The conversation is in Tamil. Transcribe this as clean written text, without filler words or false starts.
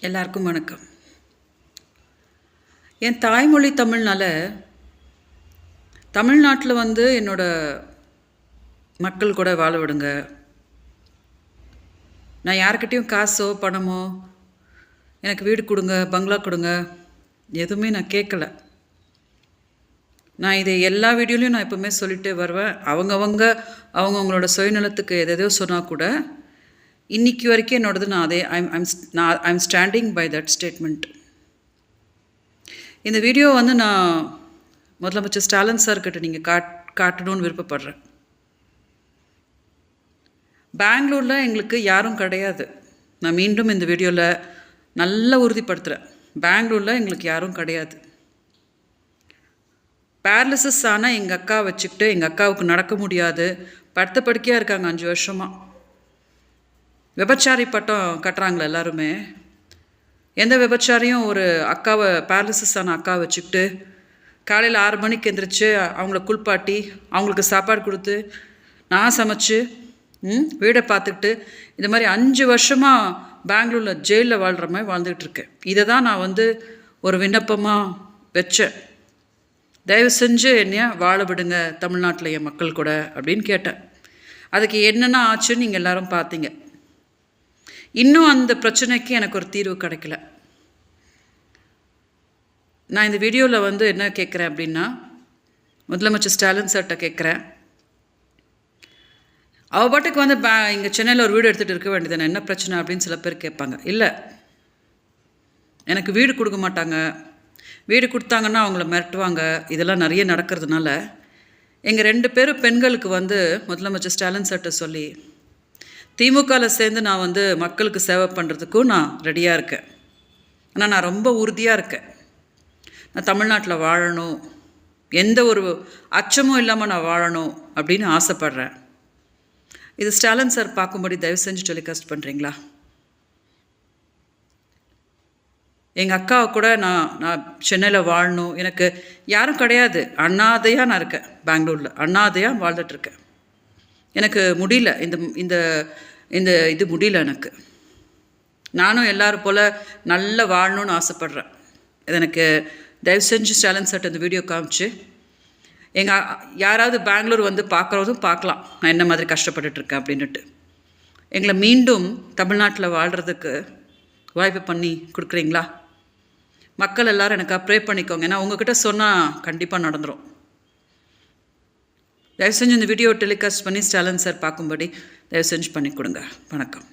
எல்லாருக்கும் வணக்கம். என் தாய்மொழி தமிழ்னால தமிழ்நாட்டில் என்னோடய மக்கள் கூட வாழ விடுங்க. நான் யார்கிட்டையும் காசோ பணமோ எனக்கு வீடு கொடுங்க, பங்களா கொடுங்க, எதுவுமே நான் கேட்கல. நான் இதை எல்லா வீடியோலையும் நான் எப்போவுமே சொல்லிகிட்டே வருவேன். அவங்கவுங்களோட சுயநலத்துக்கு எதோ சொன்னால் கூட இன்றைக்கி வரைக்கும் என்னோடது நான் அதே I'm standing by that statement. இந்த வீடியோ நான் முதலமைச்சர் ஸ்டாலின் சார்கிட்ட நீங்கள் காட்டணும்னு விருப்பப்படுறேன். பெங்களூரில் எங்களுக்கு யாரும் கிடையாது. நான் மீண்டும் இந்த வீடியோவில் நல்லா உறுதிப்படுத்துகிறேன். பெங்களூரில் எங்களுக்கு யாரும் கிடையாது. பேரலிசிஸ் ஆனால் எங்கள் அக்கா வச்சுக்கிட்டு எங்கள் அக்காவுக்கு நடக்க முடியாது, படுத்த படுக்கையாக இருக்காங்க 5 வருஷமாக. விபச்சாரி பட்டம் கட்டுறாங்களே எல்லாருமே. எந்த விபச்சாரியும் ஒரு அக்காவை பேரலிசிஸ் ஆன அக்காவை வச்சுக்கிட்டு காலையில் 6 மணிக்கு எந்திரிச்சு அவங்கள குளிப்பாட்டி அவங்களுக்கு சாப்பாடு கொடுத்து நான் சமைச்சு வீடை பார்த்துக்கிட்டு இந்த மாதிரி 5 வருஷமாக பெங்களூரில் ஜெயிலில் வாழ்கிற மாதிரி வாழ்ந்துக்கிட்டு இருக்கேன். இதை தான் நான் ஒரு விண்ணப்பமாக வச்சேன். தயவு செஞ்சு என்னையா வாழ விடுங்க தமிழ்நாட்டில் என் மக்கள் கூட அப்படின்னு கேட்டேன். அதுக்கு என்னென்ன ஆச்சுன்னு நீங்கள் எல்லோரும் பார்த்தீங்க. இன்னும் அந்த பிரச்சனைக்கு எனக்கு ஒரு தீர்வு கிடைக்கல. நான் இந்த வீடியோவில் என்ன கேட்குறேன் அப்படின்னா, முதலமைச்சர் ஸ்டாலின் சார்கிட்ட கேட்குறேன். அவள் பாட்டுக்கு இங்கே சென்னையில் ஒரு வீடு எடுத்துகிட்டு இருக்க வேண்டியது என்ன பிரச்சனை அப்படின்னு சில பேர் கேட்பாங்க. இல்லை, எனக்கு வீடு கொடுக்க மாட்டாங்க, வீடு கொடுத்தாங்கன்னா அவங்கள மிரட்டுவாங்க, இதெல்லாம் நிறைய நடக்கிறதுனால எங்கள் 2 பேரும் பெண்களுக்கு முதலமைச்சர் ஸ்டாலின் சார்கிட்ட சொல்லி திமுகவில் சேர்ந்து நான் மக்களுக்கு சேவை பண்ணுறதுக்கும் நான் ரெடியாக இருக்கேன். ஆனால் நான் ரொம்ப உறுதியாக இருக்கேன். நான் தமிழ்நாட்டில் வாழணும், எந்த ஒரு அச்சமும் இல்லாமல் நான் வாழணும் அப்படின்னு ஆசைப்பட்றேன். இது ஸ்டாலின் சார் பார்க்கும்படி தயவு செஞ்சு டெலிகாஸ்ட் பண்ணுறீங்களா? எங்கள் அக்காவை கூட நான் சென்னையில் வாழணும், எனக்கு யாரும் கிடையாது, அண்ணாதையாக நான் இருக்கேன். பெங்களூரில் அண்ணாதையாக வாழ்ந்துட்டுருக்கேன். எனக்கு முடியல, இந்த இந்த இது முடியல எனக்கு. நானும் எல்லோரும் போல் நல்லா வாழணும்னு ஆசைப்பட்றேன். இது எனக்கு தயவு செஞ்சு ஸ்டாலின் சார்ட்ட இந்த வீடியோ காமிச்சு யாராவது பெங்களூர் பார்க்குறதும் பார்க்கலாம் நான் என்ன மாதிரி கஷ்டப்பட்டுட்ருக்கேன் அப்படின்ட்டு. எங்களை மீண்டும் தமிழ்நாட்டில் வாழ்கிறதுக்கு வாய்ப்பு பண்ணி கொடுக்குறீங்களா? மக்கள் எல்லோரும் எனக்காக ப்ரே பண்ணிக்கோங்க. ஏன்னா உங்ககிட்ட சொன்னால் கண்டிப்பாக நடந்துடும். தயவு செஞ்சு இந்த வீடியோ டெலிகாஸ்ட் பண்ணி ஸ்டாலின் சார் பார்க்கும்படி தயவு செஞ்சு பண்ணி கொடுங்க. வணக்கம்.